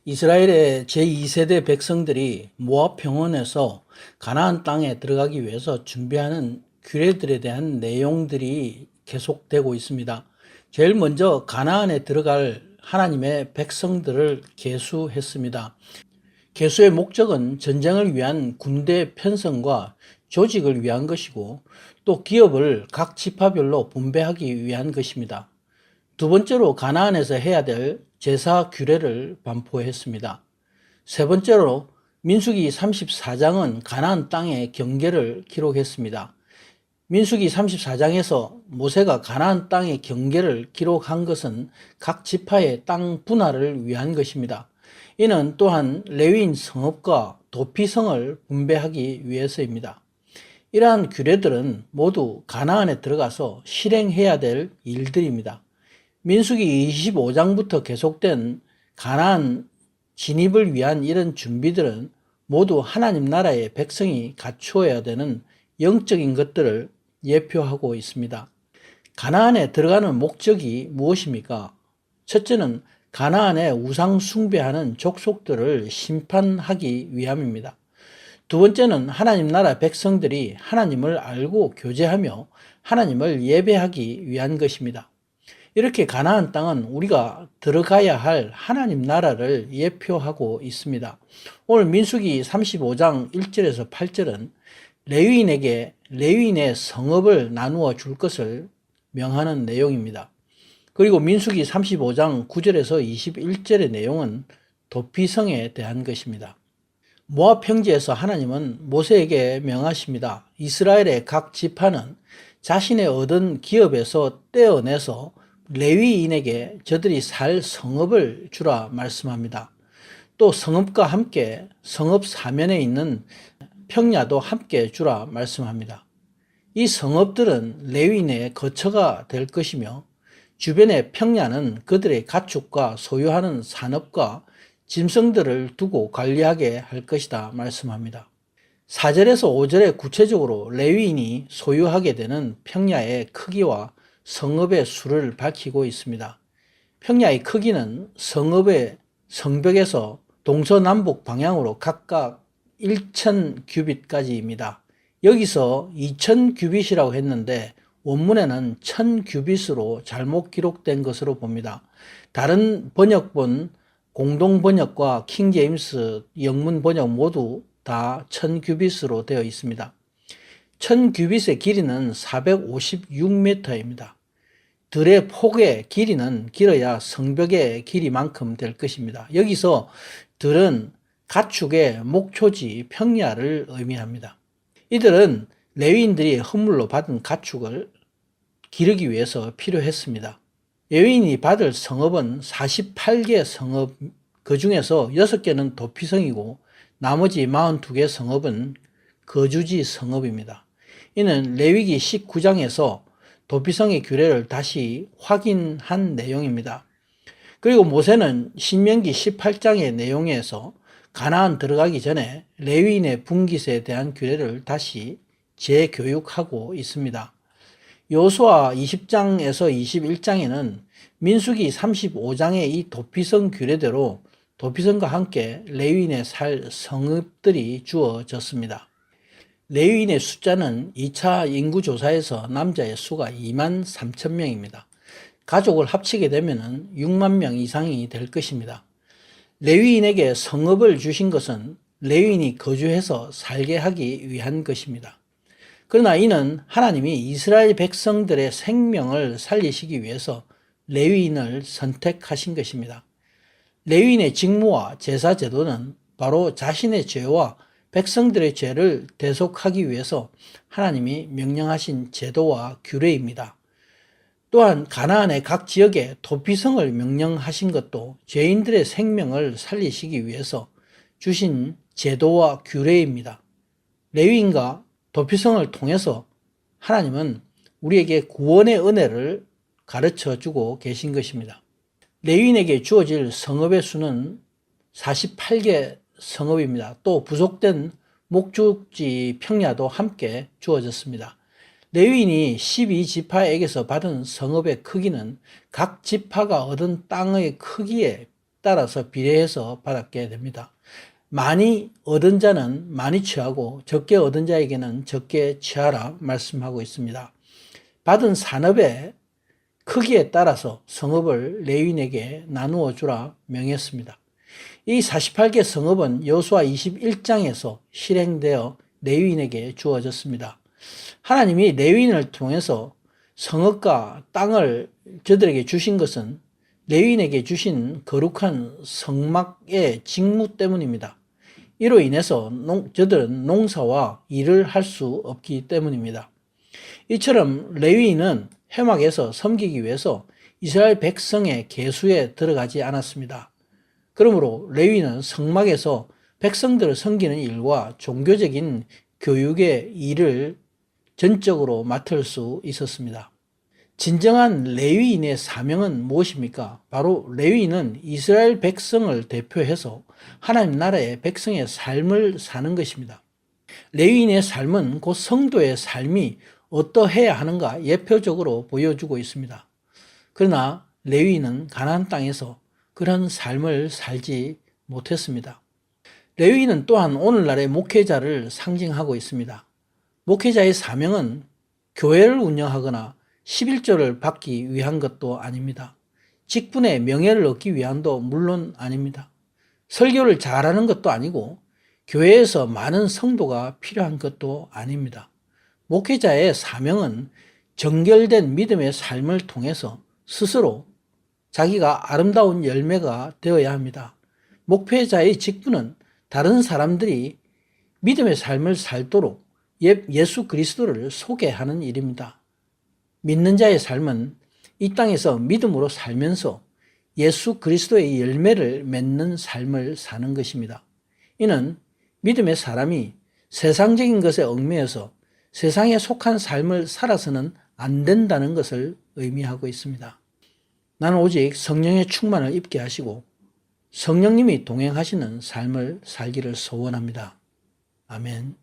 이스라엘의 제2세대 백성들이 모압 평원에서 가나안 땅에 들어가기 위해서 준비하는 규례들에 대한 내용들이 계속되고 있습니다. 제일 먼저 가나안에 들어갈 하나님의 백성들을 계수했습니다. 계수의 목적은 전쟁을 위한 군대 편성과 조직을 위한 것이고 또 기업을 각 지파별로 분배하기 위한 것입니다. 두 번째로 가나안에서 해야 될 제사 규례를 반포했습니다. 세 번째로 민수기 34장은 가나안 땅의 경계를 기록했습니다. 민수기 34장에서 모세가 가나안 땅의 경계를 기록한 것은 각 지파의 땅 분할을 위한 것입니다. 이는 또한 레위인 성읍과 도피성을 분배하기 위해서입니다. 이러한 규례들은 모두 가나안에 들어가서 실행해야 될 일들입니다. 민수기 25장부터 계속된 가나안 진입을 위한 이런 준비들은 모두 하나님 나라의 백성이 갖추어야 되는 영적인 것들을 예표하고 있습니다. 가나안에 들어가는 목적이 무엇입니까? 첫째는 가나안에 우상 숭배하는 족속들을 심판하기 위함입니다. 두 번째는 하나님 나라 백성들이 하나님을 알고 교제하며 하나님을 예배하기 위한 것입니다. 이렇게 가나안 땅은 우리가 들어가야 할 하나님 나라를 예표하고 있습니다. 오늘 민수기 35장 1절에서 8절은 레위인에게 레위인의 성읍을 나누어 줄 것을 명하는 내용입니다. 그리고 민수기 35장 9절에서 21절의 내용은 도피성에 대한 것입니다. 모압 평지에서 하나님은 모세에게 명하십니다. 이스라엘의 각 지파는 자신의 얻은 기업에서 떼어내서 레위인에게 저들이 살 성읍을 주라 말씀합니다. 또 성읍과 함께 성읍 사면에 있는 평야도 함께 주라 말씀합니다. 이 성읍들은 레위인의 거처가 될 것이며 주변의 평야는 그들의 가축과 소유하는 산업과 짐승들을 두고 관리하게 할 것이다 말씀합니다. 4절에서 5절에 구체적으로 레위인이 소유하게 되는 평야의 크기와 성읍의 수를 밝히고 있습니다. 평야의 크기는 성읍의 성벽에서 동서남북 방향으로 각각 1,000 규빗까지입니다. 여기서 2,000 규빗이라고 했는데 원문에는 1,000 규빗으로 잘못 기록된 것으로 봅니다. 다른 번역본 공동 번역과 킹 제임스 영문 번역 모두 다 1,000 규빗으로 되어 있습니다. 1,000 규빗의 길이는 456m입니다. 들의 폭의 길이는 길어야 성벽의 길이만큼 될 것입니다. 여기서 들은 가축의 목초지 평야를 의미합니다. 이들은 레위인들이 헌물로 받은 가축을 기르기 위해서 필요했습니다. 레위인이 받을 성읍은 48개 성읍, 그 중에서 6개는 도피성이고 나머지 42개 성읍은 거주지 성읍입니다. 이는 레위기 19장에서 도피성의 규례를 다시 확인한 내용입니다. 그리고 모세는 신명기 18장의 내용에서 가나안 들어가기 전에 레위인의 분깃에 대한 규례를 다시 재교육하고 있습니다. 여호수아 20장에서 21장에는 민수기 35장의 이 도피성 규례대로 도피성과 함께 레위인의 살 성읍들이 주어졌습니다. 레위인의 숫자는 2차 인구조사에서 남자의 수가 23,000명입니다. 가족을 합치게 되면 6만 명 이상이 될 것입니다. 레위인에게 성읍을 주신 것은 레위인이 거주해서 살게 하기 위한 것입니다. 그러나 이는 하나님이 이스라엘 백성들의 생명을 살리시기 위해서 레위인을 선택하신 것입니다. 레위인의 직무와 제사 제도는 바로 자신의 죄와 백성들의 죄를 대속하기 위해서 하나님이 명령하신 제도와 규례입니다. 또한 가나안의 각 지역에 도피성을 명령하신 것도 죄인들의 생명을 살리시기 위해서 주신 제도와 규례입니다. 레위인과 도피성을 통해서 하나님은 우리에게 구원의 은혜를 가르쳐 주고 계신 것입니다. 레위인에게 주어질 성읍의 수는 48개 성읍입니다. 또 부속된 목축지 평야도 함께 주어졌습니다. 레위인이 12지파에게서 받은 성읍의 크기는 각 지파가 얻은 땅의 크기에 따라서 비례해서 받았게 됩니다. 많이 얻은 자는 많이 취하고 적게 얻은 자에게는 적게 취하라 말씀하고 있습니다. 받은 산업의 크기에 따라서 성읍을 레위인에게 나누어 주라 명했습니다. 이 48개 성읍은 여호수아 21장에서 실행되어 레위인에게 주어졌습니다. 하나님이 레위인을 통해서 성읍과 땅을 저들에게 주신 것은 레위인에게 주신 거룩한 성막의 직무 때문입니다. 이로 인해서 저들은 농사와 일을 할 수 없기 때문입니다. 이처럼 레위인은 회막에서 섬기기 위해서 이스라엘 백성의 계수에 들어가지 않았습니다. 그러므로 레위인은 성막에서 백성들을 섬기는 일과 종교적인 교육의 일을 전적으로 맡을 수 있었습니다. 진정한 레위인의 사명은 무엇입니까? 바로 레위인은 이스라엘 백성을 대표해서 하나님 나라의 백성의 삶을 사는 것입니다. 레위인의 삶은 곧 성도의 삶이 어떠해야 하는가 예표적으로 보여주고 있습니다. 그러나 레위인은 가나안 땅에서 그런 삶을 살지 못했습니다. 레위인은 또한 오늘날의 목회자를 상징하고 있습니다. 목회자의 사명은 교회를 운영하거나 11조를 받기 위한 것도 아닙니다. 직분의 명예를 얻기 위함도 물론 아닙니다. 설교를 잘하는 것도 아니고 교회에서 많은 성도가 필요한 것도 아닙니다. 목회자의 사명은 정결된 믿음의 삶을 통해서 스스로 자기가 아름다운 열매가 되어야 합니다. 목회자의 직분은 다른 사람들이 믿음의 삶을 살도록 예수 그리스도를 소개하는 일입니다. 믿는 자의 삶은 이 땅에서 믿음으로 살면서 예수 그리스도의 열매를 맺는 삶을 사는 것입니다. 이는 믿음의 사람이 세상적인 것에 얽매여서 세상에 속한 삶을 살아서는 안 된다는 것을 의미하고 있습니다. 나는 오직 성령의 충만을 입게 하시고 성령님이 동행하시는 삶을 살기를 소원합니다. 아멘.